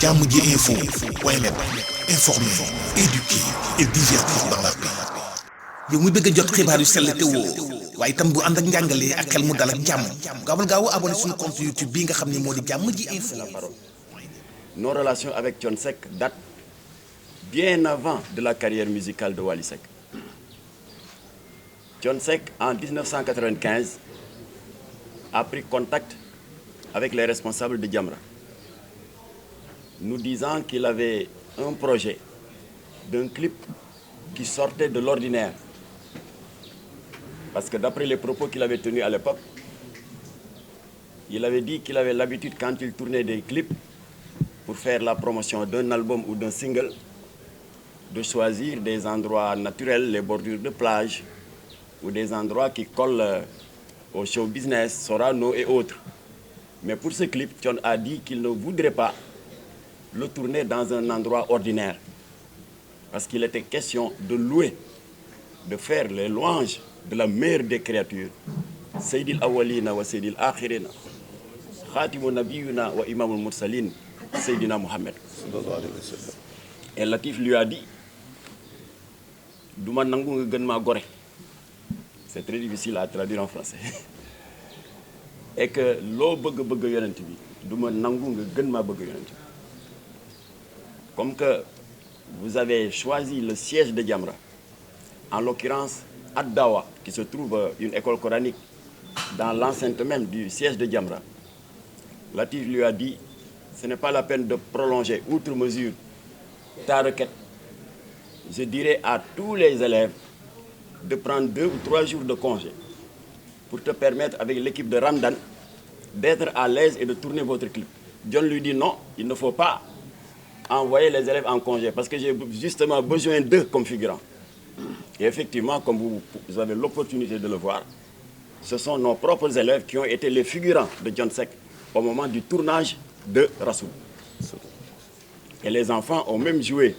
Jàmm ji info point net, informer, éduquer et divertir dans la paix. yow mu bëgg a jot xibaar yu sell te woo waaye itam bu ànd ak njàngalee ak xel mu dal ak jàmm gaawal gaaw abonné suñu compte YouTube bi nga xam ne moo di Jàmm ji info. Nos relations avec Thione Seck datent bien avant de la carrière musicale de Wally Seck. Thione Seck, en 1995, a pris contact avec les responsables de Jamra, nous disant qu'il avait un projet d'un clip qui sortait de l'ordinaire. Parce que d'après les propos qu'il avait tenus à l'époque, il avait dit qu'il avait l'habitude, quand il tournait des clips, pour faire la promotion d'un album ou d'un single, de choisir des endroits naturels, les bordures de plage, ou des endroits qui collent au show business, Sorano et autres. Mais pour ce clip, Thione a dit qu'il ne voudrait pas le tourner dans un endroit ordinaire. Parce qu'il était question de louer, de faire les louanges de la meilleure des créatures, Seydil Awalina wa Seydil Akhirina, Khatimu Nabiyuna wa Imamul Mursalin, Seydina Mohamed. Et Latif lui a dit, Douma nangu nga gën ma gore. C'est très difficile à traduire en français. Et que lo bëgg bëgg yonent bi, Douma nangu nga gën ma bëgg yonent bi. Comme que vous avez choisi le siège de Jamra, en l'occurrence Ad-Dawa, qui se trouve une école coranique dans l'enceinte même du siège de Jamra, Latif lui a dit, ce n'est pas la peine de prolonger outre mesure ta requête. Je dirais à tous les élèves de prendre 2 ou 3 jours de congé pour te permettre, avec l'équipe de Ramdan, d'être à l'aise et de tourner votre clip. John lui dit non, il ne faut pas envoyer les élèves en congé parce que j'ai justement besoin d'eux comme figurants. Et effectivement, comme vous avez l'opportunité de le voir, ce sont nos propres élèves qui ont été les figurants de Thione Seck au moment du tournage de Rassoul. Et les enfants ont même joué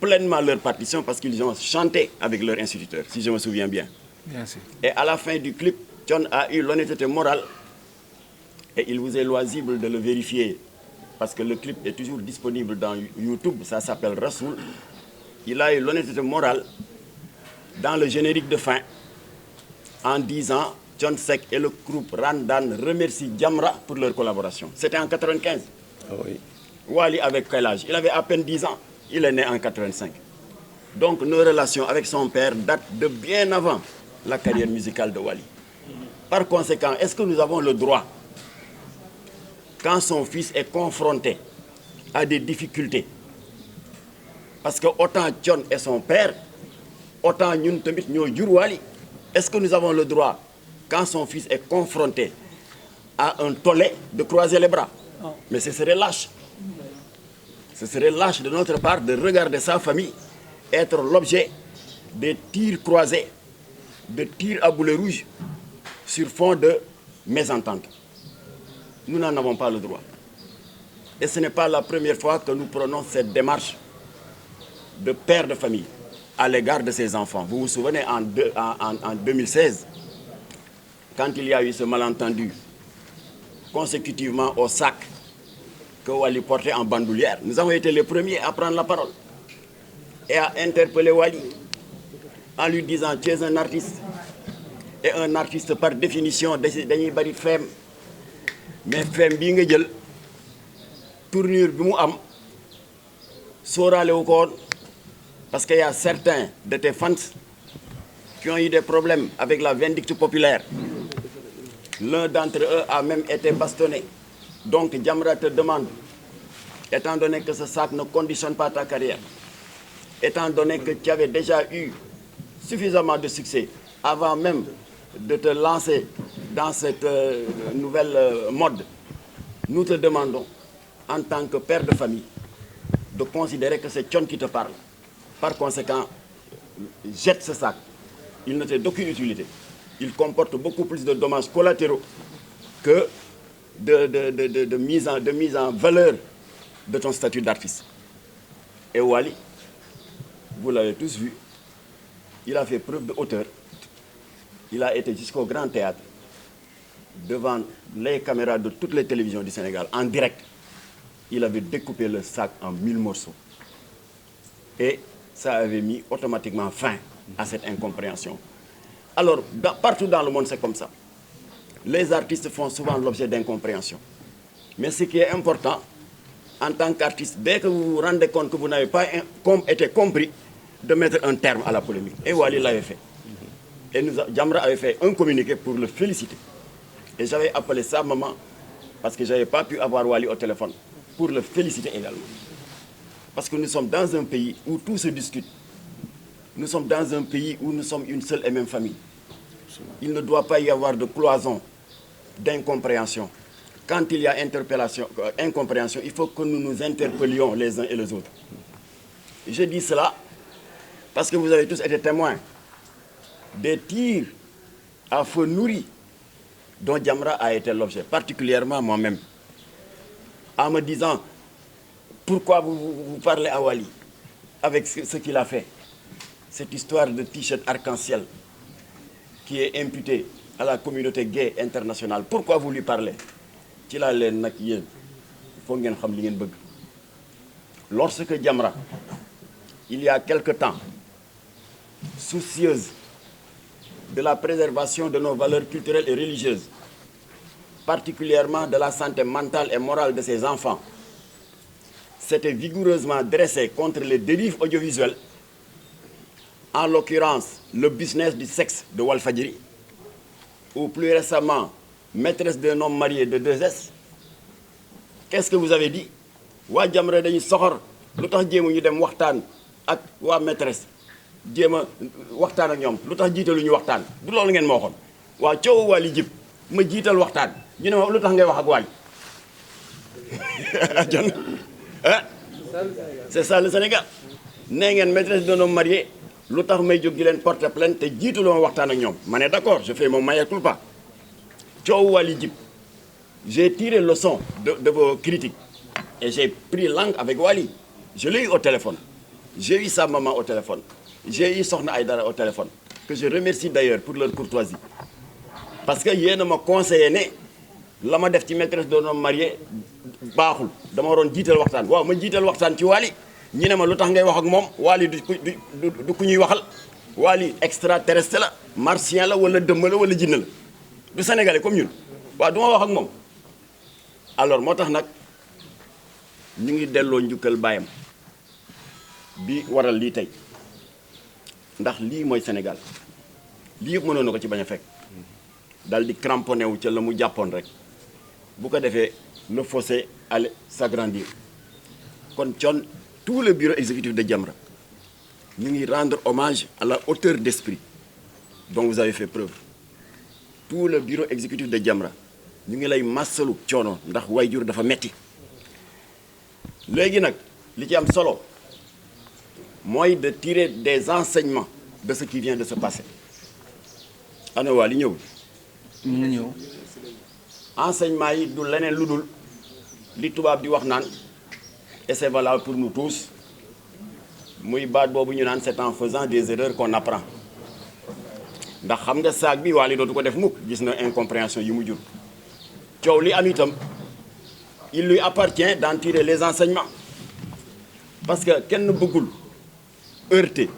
pleinement leur partition parce qu'ils ont chanté avec leur instituteur, si je me souviens bien. Bien sûr. Et à la fin du clip, Thione a eu l'honnêteté morale, et il vous est loisible de le vérifier, parce que le clip est toujours disponible dans YouTube, ça s'appelle Rassoul. Il a eu l'honnêteté morale dans le générique de fin en disant Thione Seck et le groupe Ramdan remercient Jamra pour leur collaboration. C'était en 95. Ah oui. Wally avec quel âge? Il avait à peine 10 ans. Il est né en 85. Donc nos relations avec son père datent de bien avant la carrière musicale de Wally. Par conséquent, est-ce que nous avons le droit, quand son fils est confronté à des difficultés, parce que autant Thione est son père, autant ñun tamit ñoo jur Wally, est-ce que nous avons le droit, quand son fils est confronté à un tollé, de croiser les bras? Mais ce serait lâche. Ce serait lâche de notre part de regarder sa famille être l'objet des tirs croisés, de tirs à boulet rouge sur fond de mésentente. Nous n'en avons pas le droit. Et ce n'est pas la première fois que nous prenons cette démarche de père de famille à l'égard de ses enfants. Vous vous souvenez en 2016, quand il y a eu ce malentendu consécutivement au sac que Wally portait en bandoulière, nous avons été les premiers à prendre la parole et à interpeller Wally en lui disant tu es un artiste, et un artiste par définition dañuy bari femme, mais femme bii nga jël tournure bi mu am sóoraale wu ko woon, parce qu'il y a certains de tes fans qui ont eu des problèmes avec la vindicte populaire. L'un d'entre eux a même été bastonné. Donc Jamra te demande, étant donné que ce sac ne conditionne pas ta carrière, étant donné que tu avais déjà eu suffisamment de succès avant même de te lancer dans cette nouvelle mode, nous te demandons, en tant que père de famille, de considérer que c'est Thione qui te parle. Par conséquent, jette ce sac. Il n'était d'aucune utilité. Il comporte beaucoup plus de dommages collatéraux que de mise en valeur de ton statut d'artiste. Et Wally, vous l'avez tous vu, il a fait preuve de hauteur. Il a été jusqu'au Grand Théâtre, devant les caméras de toutes les télévisions du Sénégal, en direct. il avait découpé le sac en 1000 morceaux. Et ça avait mis automatiquement fin à cette incompréhension. Alors, partout dans le monde, c'est comme ça. Les artistes font souvent l'objet d'incompréhension. Mais ce qui est important, en tant qu'artiste, dès que vous vous rendez compte que vous n'avez pas été compris, de mettre un terme à la polémique. Et Wally l'avait fait. Et Jamra avait fait un communiqué pour le féliciter. Et j'avais appelé sa maman, parce que je n'avais pas pu avoir Wally au téléphone, pour le féliciter également. Parce que nous sommes dans un pays où tout se discute. Nous sommes dans un pays où nous sommes une seule et même famille. Il ne doit pas y avoir de cloison, d'incompréhension. Quand il y a incompréhension, il faut que nous nous interpellions les uns et les autres. Je dis cela parce que vous avez tous été témoins des tirs à feu nourri dont Jamra a été l'objet, particulièrement moi-même, en me disant pourquoi vous parlez à Wally avec ce qu'il a fait. Cette histoire de t-shirt arc-en-ciel qui est imputée à la communauté gay internationale. Pourquoi vous lui parlez? Lorsque Jamra, il y a quelque temps, soucieuse de la préservation de nos valeurs culturelles et religieuses, particulièrement de la santé mentale et morale de ses enfants, s'était vigoureusement dressée contre les dérives audiovisuelles, en l'occurrence le business du sexe de Walfadjri, ou plus récemment maîtresse d'un homme marié de 2S, qu'est-ce que vous avez dit? Wa Jamra dañu soxor lutax jéemu ñu dem waxtaan ak wa maîtresse jéema waxtaan ak ñoom lutax jiitalu ñu waxtaan du loolu ngeen ma waxoon waa coow Wally jib ma jiital waxtaan ñu ne ma lutax ngay wax ak Wally c'est ça le Sénégal nee ngeen maîtresse d'un homme marié lutax may jóg di leen porter plainte te jiitalu ma waxtaan ak ñoom ma ne d'accord, je fais mon mea culpa. Coow Wally jib, j'ai tiré le son de vos critiques et j'ai pris langue avec Wally. Je l'ai eu au téléphone. J'ai eu sa maman au téléphone. J'ai eu Sokhna Aïdara au téléphone, que je remercie d'ailleurs pour leur courtoisie. Parce que yéen a ma conseillé ne la ma def ci maîtresse d'un homme marié baaxul dama waroon jiital waxtaan waaw ma jiital waxtaan ci Wally ñu ne ma lu tax ngay wax ak moom Wally du ku ñuy waxal Wally extraterrestre la martien la wala dëmm la wala jinne la du sénégalais comme ñun waaw du ma wax ak moom. Alors moo tax nag ñu ngi delloo njukkal baayam bi waral lii tey ndax lii mooy Sénégal lii yëpp mënoon na ko ci bañ a fekk dal di cramponné wu ca la mu jàppoon rek bu ko defee le fossé allait s'agrandir. Kon Thione, tout le bureau exécutif de Jamra ñu ngi rendre hommage à la hauteur d'esprit dont vous avez fait preuve. Tout le bureau exécutif de Jamra ñu ngi lay massalu coono ndax wayjur dafa metti. Léegi nag li ci am solo mooy de tirer des enseignements de ce qui vient de se passer. Ana Wally ñëwul. ñu ñëw. Enseignement yi du leneen lu dul li tubaab di wax naan et c'est valable pour nous tous muy baat boobu ñu naan c'est en faisant des erreurs qu'on apprend. Ndax xam nga saag bi Wally dootu ko def mukk gis na incompréhension yi mu jur. Coow li am itam il lui appartient d'en tirer les enseignements parce que kenn bëggul heurter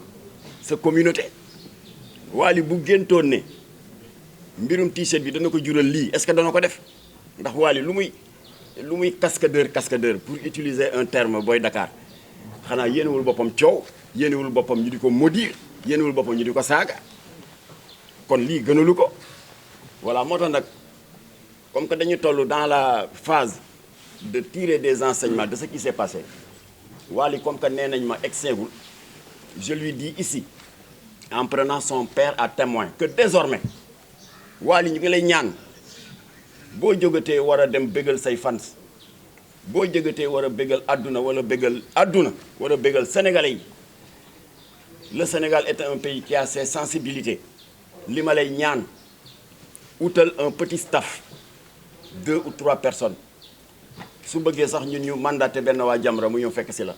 sa communauté. Wally bu géntoon ne mbirum t-shirt bi dana ko jural lii est-ce que dana ko def ndax Wally lu muy cascadeur pour utiliser un terme boy Dakar xanaa yéenewul boppam coow yéenewul boppam ñu di ko maudire yéenewul boppam ñu di ko saaga kon lii gënalu ko. Voilà moo tax nag comme que dañu toll dans la phase de tirer des enseignements de ce qui s'est passé Wally comme que nee nañ ma exeegul je lui dis ici en prenant son père à témoin que désormais Wally ñu ngi lay ñaan boo jógatee war a dem bégal say fans boo jógatee war a bégal àdduna wala bégal àdduna wala bégal sénégalais yi. Le Sénégal est un pays qui a ses sensibilités. Li ma lay ñaan utal un petit staff 2 ou 3 personnes su bëggee sax ñun ñu mandaté benn waa Jamra mu ñëw fekk si la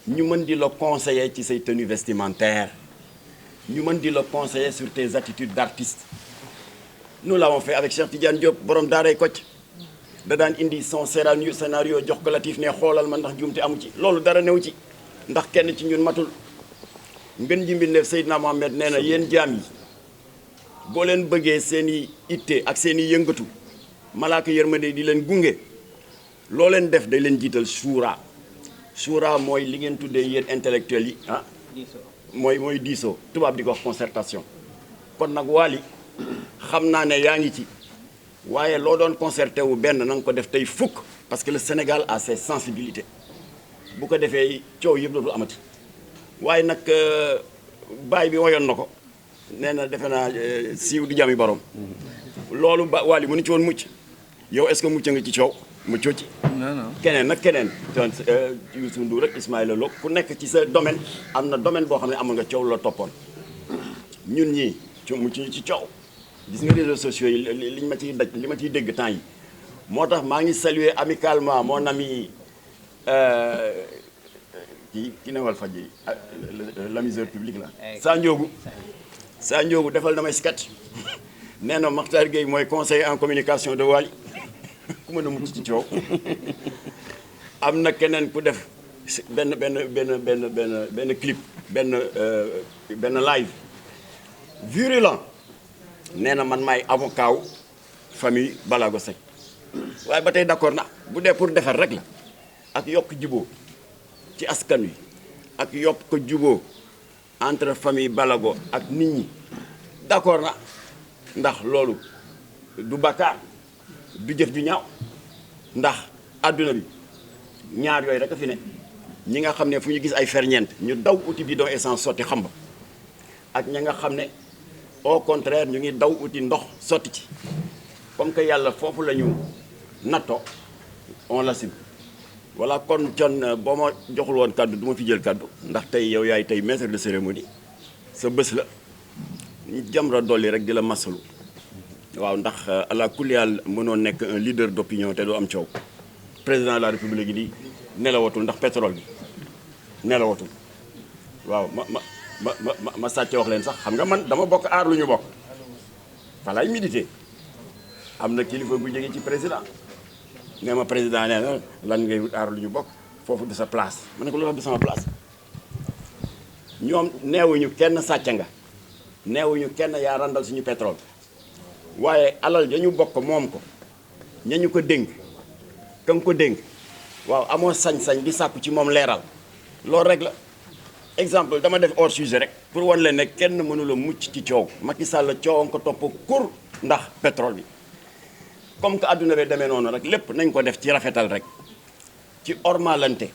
ñu mën di la conseiller ci say tenues vestimentaires ñu mën di la conseiller sur tes attitudes d'artiste. Nous l'avons fait avec Cheikh Tidiane Diop borom daaray Kocc da daan indi son scénario jox ko Latif ne xoolal ma ndax juumte amu ci loolu dara new ci ndax kenn ci ñun matul ngën ji mbindeef Seydina Mohamed nee na yéen jaam yi boo leen bëggee seen i itte ak seen i yëngatu malaaka yërmande di leen gunge loo leen def day leen jiital shura mooy li ngeen tuddee yéen intellectuels yi ah mooy diisoo tubaab di ko wax concertation kon nag Wally xam naa ne yaa ngi ci waaye loo doon concerté wu benn na nga ko def tey fukk parce que le Sénégal a ses sensibilités bu ko defee coow yëpp dootul amati waaye nag baay bi woyoon na ko nee na defe naa siiw di jami borom loolu ba Wally mënu ci woon mucc yow est-ce que mucc nga ci coow muccoo ci keneen nag keneen ton Youssou Ndour rek Ismaïla Lo ku nekk ci sa domaine am na domaine boo xam ne amoon nga coow la toppoon ñun ñii mucc ñu ci coow gis nga réseaux sociaux yi li ma ciy daj li ma ciy dégg temps yi moo tax maa ngi saluer amicalement mon ami ki newal faj yi l'amuseur public la Sa Ndiogou defal damay sketch nee na Makhtar Gueye mooy conseiller en communication de Wally ku mën a mucc ci coow am na keneen ku def benn clip benn live virulent nee na man maay avocat wu famille Balago Seck waaye ba tey d'accord na bu dee pour defar rek la ak yokk juboo ci askan wi ak yokk ko juboo entre famille Balago ak nit ñi d'accord na ndax loolu du bàkkaar du jëf ju ñaaw ndax àdduna bi ñaar yooyu rek a fi ne ñi nga xam ne fu ñu gis ay ferñeent ñu daw uti bidon essence sotti xam ba ak ña nga xam ne au contraire ñu ngi daw uti ndox sotti ci comme que yàlla foofu la ñu nattoo on l'assume voilà kon Thione boo ma joxul woon kaddu du ma fi jël kaddu ndax tey yow yaay tey maître de cérémonie sa bés la ñu Jamra dolli rek di la masalu waaw ndax ala kulli haal mënoo nekk un leader d'opinion te doo am coow président de la république di nelawatul ndax pétrole bi nelawatul waaw ma sàcce wax leen sax xam nga man dama bokk aar lu ñu bokk fa laay méditer am na kilifa gu jóge ci président nee ma président nee na lan ngay wut aar lu ñu bokk foofu du sa place ma ne ko loolu du sama place ñoom neewuñu kenn sàcc nga neewuñu kenn yaa randal suñu pétrole waaye alal dañu bokk moom ko ñañu ko dénk ka nga ko dénk waaw amoo sañ-sañ di sàkku ci moom leeral loolu rek la exemple dama def hors sujet rek pour wan leen ne kenn mënula mucc ci coow Macky Sall coowam ko topp kur ndax pétrole bi comme que adduna bi demee noonu rek lépp nañ ko def ci rafetal rek ci ormalante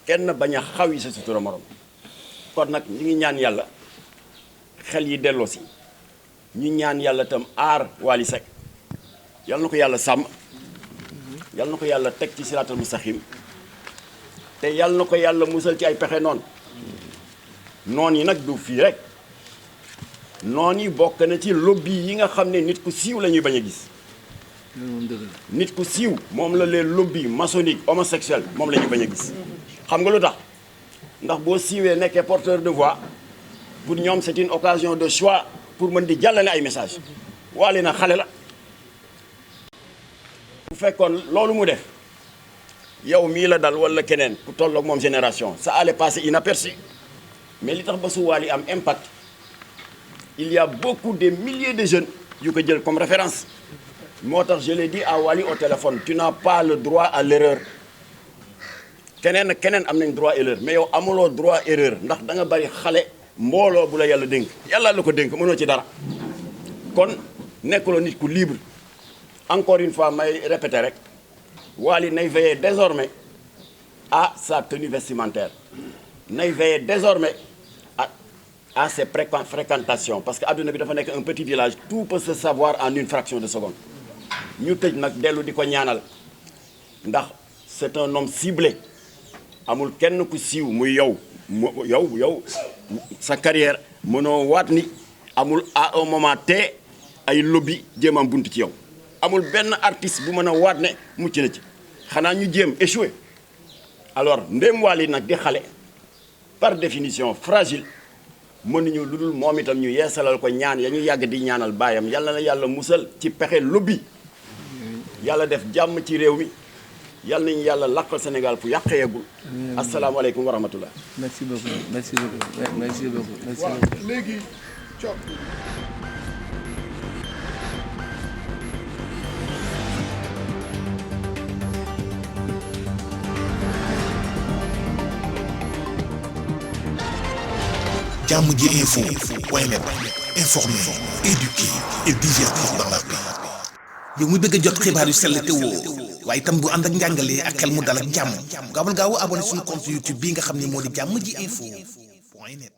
kenn bañ a xaw yi sa sutura morom kon nag ñu ngi ñaan yàlla xel yi delloo si ñu ñaan yàlla itam aar Wally Seck yal na ko yàlla sàmm yal na ko yàlla teg ci siraatal mustaqim te yal na ko yàlla musal ci ay pexe noon yi nag du fii rek noon yi bokk na ci lobby yi nga xam ne nit ku siiw la ñuy bañ a gis nit ku siiw moom la les lobby maçonnique homosexuel moom la ñuy bañ a gis xam nga lu tax ndax boo siiwee nekkee porteur de voix pour ñoom c'est une occasion de choix pour mën di jàllale ay message Wally na xale la bu fekkoon loolu mu def yow mii la dal wala keneen ku tolloog moom génération ça allait passer inaperçu mais li tax ba su Wally am impact il y a beaucoup de milliers de jeunes yu ko jël comme référence moo tax je l'ai dit à Wally au téléphone tu n'as pas le droit à l'erreur keneen ak keneen am nañ droit erreur mais yow amuloo droit erreur ndax da nga bari xale mbooloo bu la yàlla dénk yàlla la ko dénk mënoo ci dara kon nekkuloo nit ku libre encore une fois may répéter rek Wally nay veiller désormais à sa tenue vestimentaire nay veiller désormais à ses fréquentations parce que adduna bi dafa nekk un petit village tout peut se savoir en une fraction de seconde ñu tëj nag dellu di ko ñaanal ndax c'est un homme ciblé amul kenn ku siiw muy yow sa carrière mënoo waat ni amul à un moment te ay lobby jéem am bunt ci yow amul benn artiste bu mën a waat ne mucc na ci xanaa ñu jéem échoué alors ndéem Wally nag di xale par définition fragile mënuñu lu dul moom itam ñu yeesalal ko ñaan ya ñu yàgg di ñaanal baayam yàlla na yàlla musal ci pexe lobby yàlla def jàmm ci réew mi yàlla nañu yàlla làqal Sénégal fu yàq yeggul. asalaamaaleykum wa rahmatullah. merci beaucoup merci beaucoup merci beaucoup merci beaucoup. léegi Thione. jàmm ji info point net informer, éduquer et divertir dans la paix. yow mi bëgg a jot xibaar yu sell te woo waaye itam bu ànd ak njàngalee ak xel mu dal ak jàmm gaawal gaaw abonné suñu compte YouTube bii nga xam ne moo di jàmm ji info point net.